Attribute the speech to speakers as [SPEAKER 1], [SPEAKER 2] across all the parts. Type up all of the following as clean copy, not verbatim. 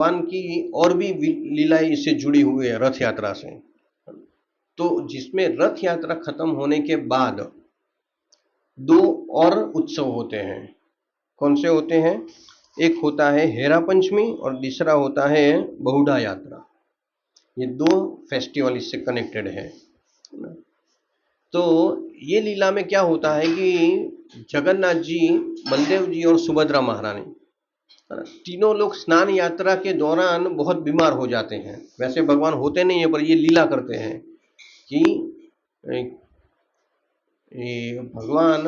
[SPEAKER 1] भगवान की और भी लीलाएं इससे जुड़ी हुई है रथ यात्रा से। तो जिसमें रथ यात्रा खत्म होने के बाद 2 और उत्सव होते हैं। कौन से होते हैं? एक होता है हेरा पंचमी और दूसरा होता है बहुड़ा यात्रा। ये 2 फेस्टिवल इससे कनेक्टेड है। तो ये लीला में क्या होता है कि जगन्नाथ जी, बलदेव जी और सुभद्रा महारानी, तीनों लोग स्नान यात्रा के दौरान बहुत बीमार हो जाते हैं। वैसे भगवान होते नहीं है, पर ये लीला करते हैं कि भगवान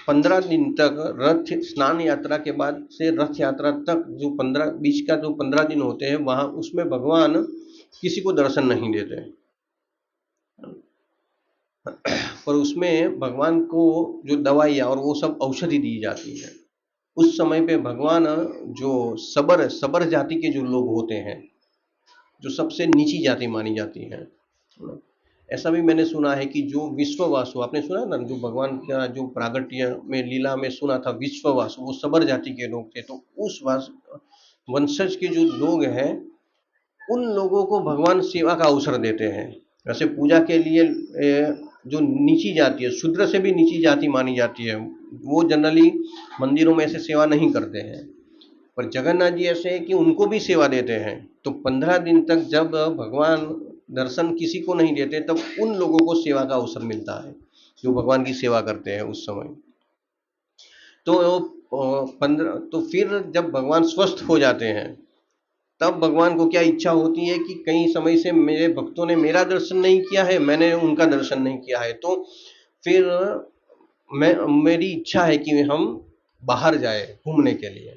[SPEAKER 1] 15 दिन तक रथ स्नान यात्रा के बाद से रथ यात्रा तक जो 15 बीच का जो 15 दिन होते हैं, वहां उसमें भगवान किसी को दर्शन नहीं देते। पर उसमें भगवान को जो दवाइयाँ और वो सब औषधि दी जाती है। उस समय पे भगवान जो सबर जाति के जो लोग होते हैं, जो सबसे नीची जाति मानी जाती है, ऐसा भी मैंने सुना है कि जो विश्ववासु, आपने सुना ना, जो भगवान का जो प्रागट्य में लीला में सुना था विश्ववासु, वो सबर जाति के लोग थे। तो उस वंशज के जो लोग हैं, उन लोगों को भगवान सेवा का अवसर देते हैं। वैसे पूजा के लिए जो नीची जाति है, शूद्र से भी नीची जाति मानी जाती है, वो जनरली मंदिरों में ऐसे सेवा नहीं करते हैं। पर जगन्नाथ जी ऐसे है कि उनको भी सेवा देते हैं। तो 15 दिन तक जब भगवान दर्शन किसी को नहीं देते, तब उन लोगों को सेवा का अवसर मिलता है जो भगवान की सेवा करते हैं उस समय। तो 15 तो फिर जब भगवान स्वस्थ हो जाते हैं, तब भगवान को क्या इच्छा होती है कि कई समय से मेरे भक्तों ने मेरा दर्शन नहीं किया है, मैंने उनका दर्शन नहीं किया है, तो फिर मेरी इच्छा है कि हम बाहर जाए घूमने के लिए।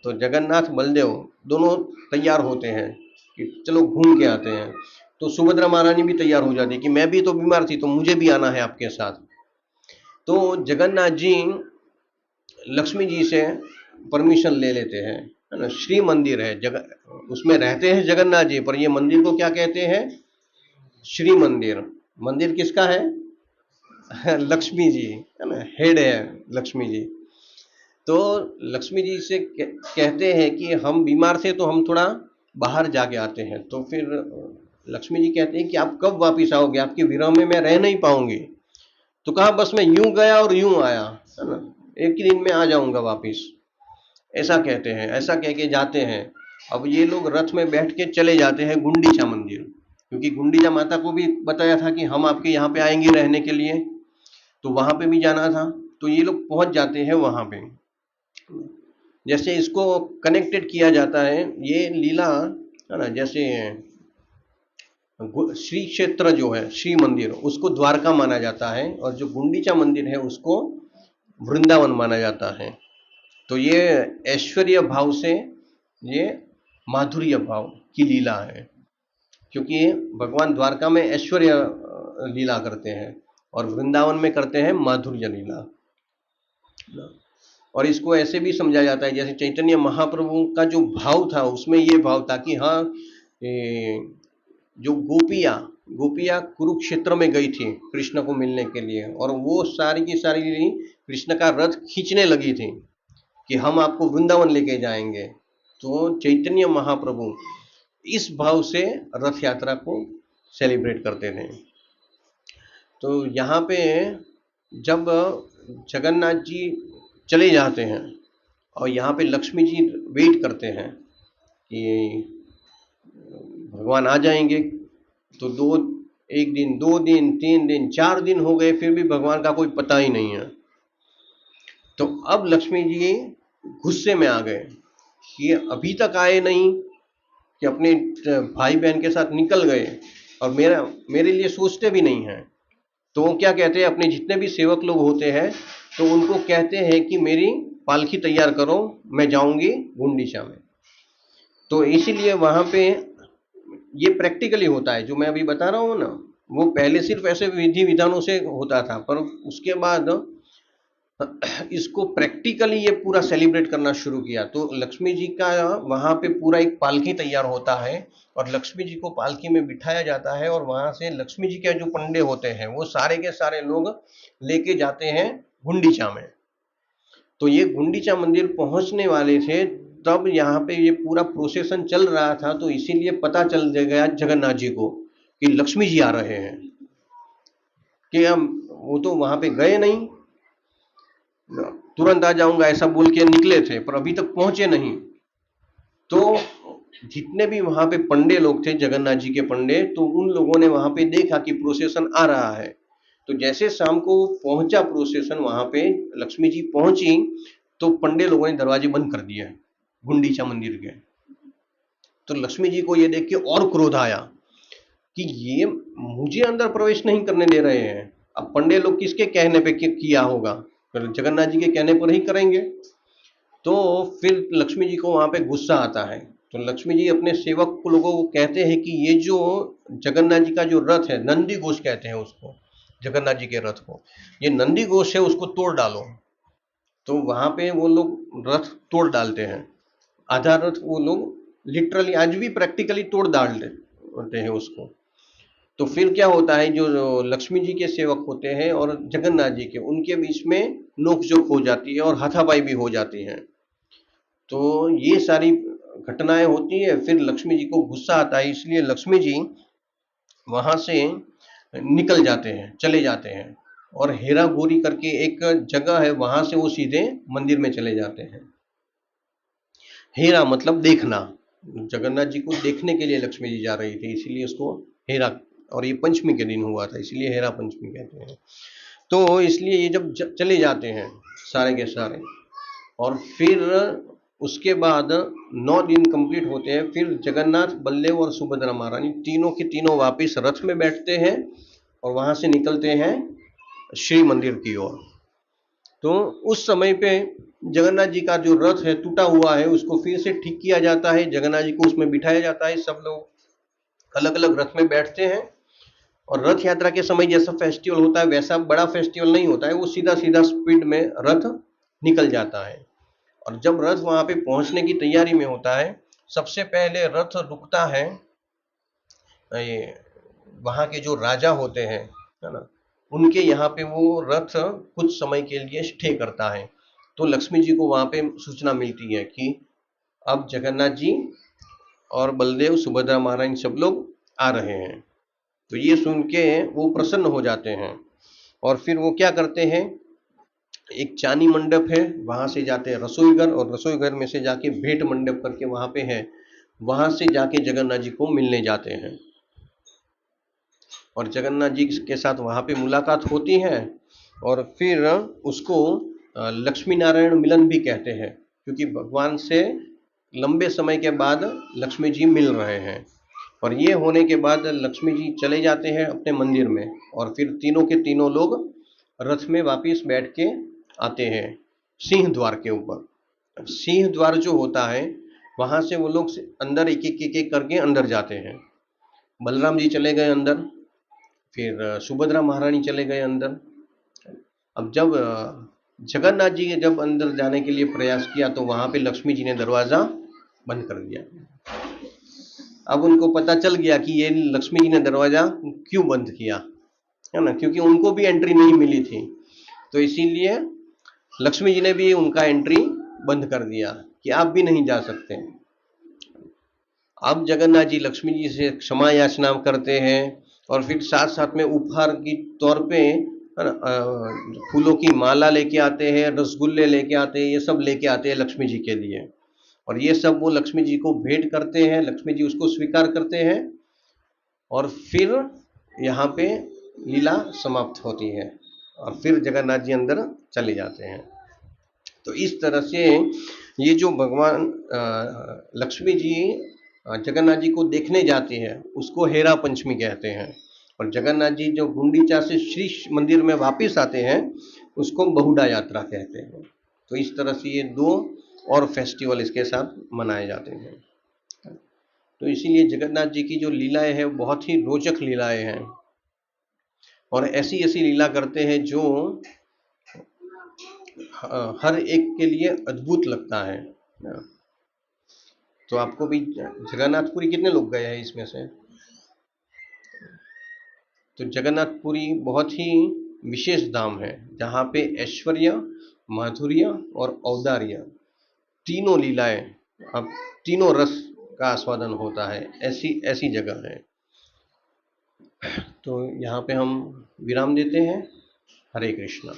[SPEAKER 1] तो जगन्नाथ बलदेव दोनों तैयार होते हैं कि चलो घूम के आते हैं। तो सुभद्रा महारानी भी तैयार हो जाती है कि मैं भी तो बीमार थी, तो मुझे भी आना है आपके साथ। तो जगन्नाथ जी लक्ष्मी जी से परमिशन ले लेते हैं, है ना। श्री मंदिर है, उसमें रहते हैं जगन्नाथ जी, पर ये मंदिर को क्या कहते हैं? श्री मंदिर। मंदिर किसका है? लक्ष्मी जी, है ना, हेड है लक्ष्मी जी। तो लक्ष्मी जी से कहते हैं कि हम बीमार थे, तो हम थोड़ा बाहर जाके आते हैं। तो फिर लक्ष्मी जी कहते हैं कि आप कब वापिस आओगे, आपके विरह में मैं रह नहीं पाऊंगी। तो कहा बस मैं यूं गया और यूं आया, है ना, एक ही दिन में आ जाऊंगा वापिस, ऐसा कहते हैं। ऐसा कह के जाते हैं। अब ये लोग रथ में बैठ के चले जाते हैं गुंडीचा मंदिर, क्योंकि गुंडीचा माता को भी बताया था कि हम आपके यहाँ पे आएंगे रहने के लिए, तो वहां पे भी जाना था। तो ये लोग पहुंच जाते हैं वहां पे। जैसे इसको कनेक्टेड किया जाता है ये लीला, है ना, जैसे श्री क्षेत्र जो है, श्री मंदिर, उसको द्वारका माना जाता है, और जो गुंडीचा मंदिर है उसको वृंदावन माना जाता है। तो ये ऐश्वर्य भाव से ये माधुर्य भाव की लीला है, क्योंकि भगवान द्वारका में ऐश्वर्य लीला करते हैं और वृंदावन में करते हैं माधुर्य लीला। और इसको ऐसे भी समझा जाता है, जैसे चैतन्य महाप्रभु का जो भाव था उसमें ये भाव था कि हाँ, जो गोपियाँ कुरुक्षेत्र में गई थी कृष्ण को मिलने के लिए, और वो सारी की सारी कृष्ण का रथ खींचने लगी थी कि हम आपको वृंदावन लेके जाएंगे। तो चैतन्य महाप्रभु इस भाव से रथ यात्रा को सेलिब्रेट करते थे। तो यहाँ पे जब जगन्नाथ जी चले जाते हैं और यहाँ पे लक्ष्मी जी वेट करते हैं कि भगवान आ जाएंगे, तो एक दिन, 2 दिन, 3 दिन, 4 दिन हो गए, फिर भी भगवान का कोई पता ही नहीं है। तो अब लक्ष्मी जी गुस्से में आ गए कि अभी तक आए नहीं, कि अपने भाई बहन के साथ निकल गए और मेरे लिए सोचते भी नहीं हैं। तो वो क्या कहते हैं, अपने जितने भी सेवक लोग होते हैं, तो उनको कहते हैं कि मेरी पालकी तैयार करो, मैं जाऊंगी गुंडीचा में। तो इसीलिए वहां पे ये प्रैक्टिकली होता है जो मैं अभी बता रहा हूँ ना, वो पहले सिर्फ ऐसे विधि विधानों से होता था, पर उसके बाद इसको प्रैक्टिकली ये पूरा सेलिब्रेट करना शुरू किया। तो लक्ष्मी जी का वहां पे पूरा एक पालकी तैयार होता है और लक्ष्मी जी को पालकी में बिठाया जाता है, और वहां से लक्ष्मी जी के जो पंडे होते हैं वो सारे के सारे लोग लेके जाते हैं गुंडीचा में। तो ये गुंडीचा मंदिर पहुंचने वाले थे तब यहाँ पे ये पूरा प्रोसेसन चल रहा था, तो इसीलिए पता चल गया जगन्नाथ जी को कि लक्ष्मी जी आ रहे हैं, कि हम वो तो वहां पे गए नहीं, तुरंत आ जाऊंगा ऐसा बोल के निकले थे, पर अभी तक पहुंचे नहीं। तो जितने भी वहां पे पंडे लोग थे, जगन्नाथ जी के पंडे, तो उन लोगों ने वहां पे देखा कि प्रोसेसन आ रहा है। तो जैसे शाम को पहुंचा प्रोसेसन, वहां पे लक्ष्मी जी पहुंची, तो पंडे लोगों ने दरवाजे बंद कर दिए गुंडीचा मंदिर के। तो लक्ष्मी जी को ये देख के और क्रोध आया कि ये मुझे अंदर प्रवेश नहीं करने दे रहे हैं। अब पंडे लोग किसके कहने पे किया होगा, जगन्नाथ जी के कहने पर ही करेंगे। तो फिर लक्ष्मी जी को वहां पे गुस्सा आता है। तो लक्ष्मी जी अपने सेवक को लोगों को कहते हैं कि ये जो जगन्नाथ जी का जो रथ है, नंदी घोष कहते हैं उसको, जगन्नाथ जी के रथ को, ये नंदी घोष है, उसको तोड़ डालो। तो वहां पे वो लोग रथ तोड़ डालते हैं, आधा रथ वो लोग लिटरली आज भी प्रैक्टिकली तोड़ डालते हैं उसको। तो फिर क्या होता है, जो लक्ष्मी जी के सेवक होते हैं और जगन्नाथ जी के, उनके बीच में नोकझोंक हो जाती है और हाथापाई भी हो जाती है। तो ये सारी घटनाएं होती है। फिर लक्ष्मी जी को गुस्सा आता है, इसलिए लक्ष्मी जी वहां से निकल जाते हैं, चले जाते हैं, और हेरा गोरी करके एक जगह है, वहां से वो सीधे मंदिर में चले जाते हैं। हेरा मतलब देखना, जगन्नाथ जी को देखने के लिए लक्ष्मी जी जा रही थी, इसीलिए उसको हेरा, और ये पंचमी के दिन हुआ था, इसलिए हेरा पंचमी कहते हैं। तो इसलिए ये जब चले जाते हैं सारे के सारे, और फिर उसके बाद 9 दिन कंप्लीट होते हैं, फिर जगन्नाथ, बलदेव और सुभद्रा महारानी तीनों के तीनों वापिस रथ में बैठते हैं और वहां से निकलते हैं श्री मंदिर की ओर। तो उस समय पे जगन्नाथ जी का जो रथ है टूटा हुआ है, उसको फिर से ठीक किया जाता है, जगन्नाथ जी को उसमें बिठाया जाता है, सब लोग अलग अलग रथ में बैठते हैं। और रथ यात्रा के समय जैसा फेस्टिवल होता है वैसा बड़ा फेस्टिवल नहीं होता है, वो सीधा सीधा स्पीड में रथ निकल जाता है। और जब रथ वहां पे पहुंचने की तैयारी में होता है, सबसे पहले रथ रुकता है, ये वहां के जो राजा होते हैं, है ना, उनके यहाँ पे वो रथ कुछ समय के लिए स्टे करता है। तो लक्ष्मी जी को वहां पे सूचना मिलती है कि अब जगन्नाथ जी और बलदेव, सुभद्रा महारानी सब लोग आ रहे हैं। तो ये सुन के वो प्रसन्न हो जाते हैं, और फिर वो क्या करते हैं, एक चानी मंडप है, वहां से जाते हैं रसोई घर, और रसोई घर में से जाके भेंट मंडप करके वहां पे है, वहां से जाके जगन्नाथ जी को मिलने जाते हैं। और जगन्नाथ जी के साथ वहां पे मुलाकात होती है, और फिर उसको लक्ष्मी नारायण मिलन भी कहते हैं, क्योंकि भगवान से लंबे समय के बाद लक्ष्मी जी मिल रहे हैं। और ये होने के बाद लक्ष्मी जी चले जाते हैं अपने मंदिर में, और फिर तीनों के तीनों लोग रथ में वापिस बैठ के आते हैं सिंह द्वार के ऊपर। सिंह द्वार जो होता है, वहां से वो लोग अंदर एक करके अंदर जाते हैं। बलराम जी चले गए अंदर, फिर सुभद्रा महारानी चले गए अंदर। अब जब जगन्नाथ जी ने जब अंदर जाने के लिए प्रयास किया, तो वहां पे लक्ष्मी जी ने दरवाजा बंद कर दिया। अब उनको पता चल गया कि ये लक्ष्मी जी ने दरवाजा क्यों बंद किया, है ना, क्योंकि उनको भी एंट्री नहीं मिली थी। तो इसीलिए लक्ष्मी जी ने भी उनका एंट्री बंद कर दिया कि आप भी नहीं जा सकते। अब जगन्नाथ जी लक्ष्मी जी से क्षमा याचना करते हैं, और फिर साथ साथ में उपहार के तौर पे फूलों की माला लेके आते हैं, रसगुल्ले लेके आते हैं, ये सब लेके आते हैं लक्ष्मी जी के लिए। और ये सब वो लक्ष्मी जी को भेंट करते हैं, लक्ष्मी जी उसको स्वीकार करते हैं, और फिर यहाँ पे लीला समाप्त होती है, और फिर जगन्नाथ जी अंदर चले जाते हैं। तो इस तरह से ये जो भगवान लक्ष्मी जी जगन्नाथ जी को देखने जाती है, उसको हेरा पंचमी कहते हैं। और जगन्नाथ जी जो गुंडीचा से श्री मंदिर में वापस आते हैं, उसको बहुड़ा यात्रा कहते हैं। तो इस तरह से ये 2 और फेस्टिवल इसके साथ मनाए जाते हैं। तो इसीलिए जगन्नाथ जी की जो लीलाएं हैं बहुत ही रोचक लीलाएं हैं, और ऐसी ऐसी लीला करते हैं जो हर एक के लिए अद्भुत लगता है। तो आपको भी जगन्नाथपुरी कितने लोग गए हैं इसमें से? तो जगन्नाथपुरी बहुत ही विशेष धाम है, जहाँ पे ऐश्वर्य, माधुर्य और औदार्य तीनों लीलाएं अब तीनों रस का आस्वादन होता है, ऐसी ऐसी जगह है। तो यहाँ पे हम विराम देते हैं। हरे कृष्णा।